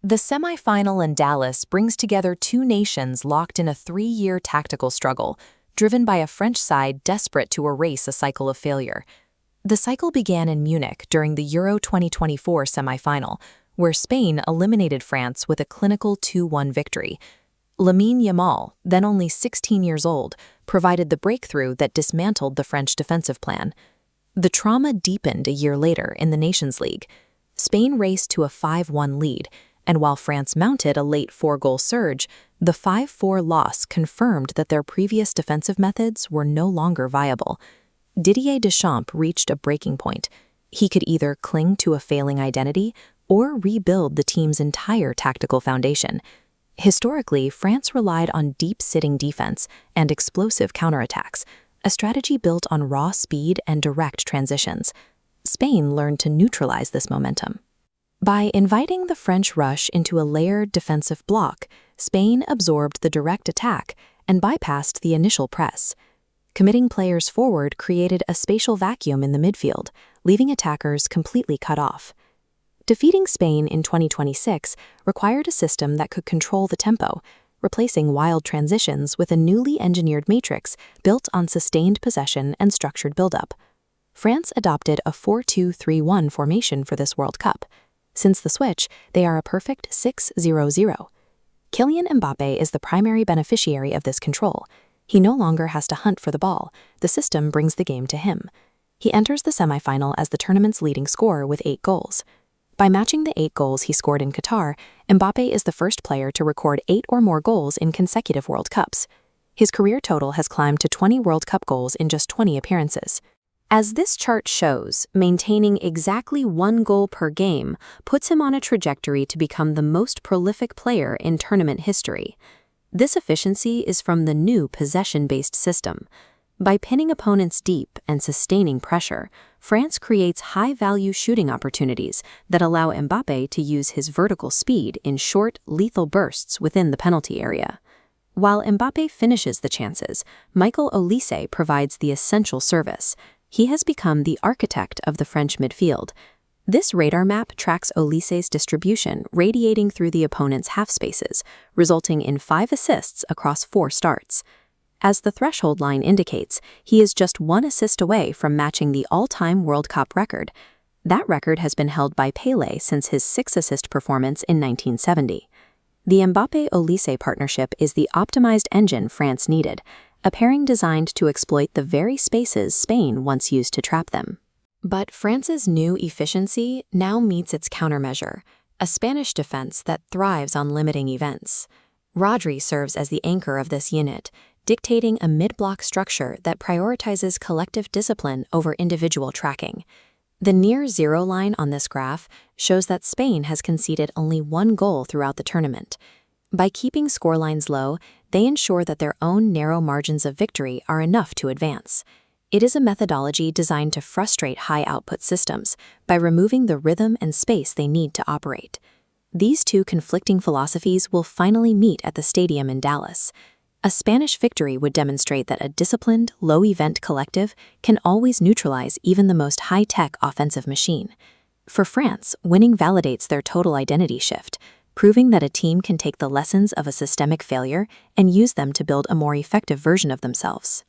The semifinal in Dallas brings together two nations locked in a three-year tactical struggle, driven by a French side desperate to erase a cycle of failure. The cycle began in Munich during the Euro 2024 semifinal, where Spain eliminated France with a clinical 2-1 victory. Lamine Yamal, then only 16 years old, provided the breakthrough that dismantled the French defensive plan. The trauma deepened a year later in the Nations League. Spain raced to a 5-1 lead, and while France mounted a late 4-goal surge, the 5-4 loss confirmed that their previous defensive methods were no longer viable. Didier Deschamps reached a breaking point. He could either cling to a failing identity or rebuild the team's entire tactical foundation. Historically, France relied on deep-sitting defense and explosive counterattacks, a strategy built on raw speed and direct transitions. Spain learned to neutralize this momentum. By inviting the French rush into a layered defensive block, Spain absorbed the direct attack and bypassed the initial press. Committing players forward created a spatial vacuum in the midfield, leaving attackers completely cut off. Defeating Spain in 2026 required a system that could control the tempo, replacing wild transitions with a newly engineered matrix built on sustained possession and structured buildup. France adopted a 4-2-3-1 formation for this World Cup. Since the switch, they are a perfect 6-0-0. Kylian Mbappe is the primary beneficiary of this control. He no longer has to hunt for the ball. The system brings the game to him. He enters the semifinal as the tournament's leading scorer with 8 goals. By matching the 8 goals he scored in Qatar, Mbappe is the first player to record 8 or more goals in consecutive World Cups. His career total has climbed to 20 World Cup goals in just 20 appearances. As this chart shows, maintaining exactly 1 goal per game puts him on a trajectory to become the most prolific player in tournament history. This efficiency is from the new possession-based system. By pinning opponents deep and sustaining pressure, France creates high-value shooting opportunities that allow Mbappe to use his vertical speed in short, lethal bursts within the penalty area. While Mbappe finishes the chances, Olise provides the essential service. He has become the architect of the French midfield. This radar map tracks Olise's distribution radiating through the opponent's half spaces, resulting in 5 assists across 4 starts. As the threshold line indicates, he is just 1 assist away from matching the all-time World Cup record. That record has been held by Pelé since his 6-assist performance in 1970. The Mbappe-Olise partnership is the optimized engine France needed, a pairing designed to exploit the very spaces Spain once used to trap them. But France's new efficiency now meets its countermeasure, a Spanish defense that thrives on limiting events. Rodri serves as the anchor of this unit, dictating a mid-block structure that prioritizes collective discipline over individual tracking. The near-zero line on this graph shows that Spain has conceded only 1 goal throughout the tournament. By keeping scorelines low, they ensure that their own narrow margins of victory are enough to advance. It is a methodology designed to frustrate high-output systems by removing the rhythm and space they need to operate. These two conflicting philosophies will finally meet at the stadium in Dallas. A Spanish victory would demonstrate that a disciplined, low-event collective can always neutralize even the most high-tech offensive machine. For France, winning validates their total identity shift, proving that a team can take the lessons of a systemic failure and use them to build a more effective version of themselves.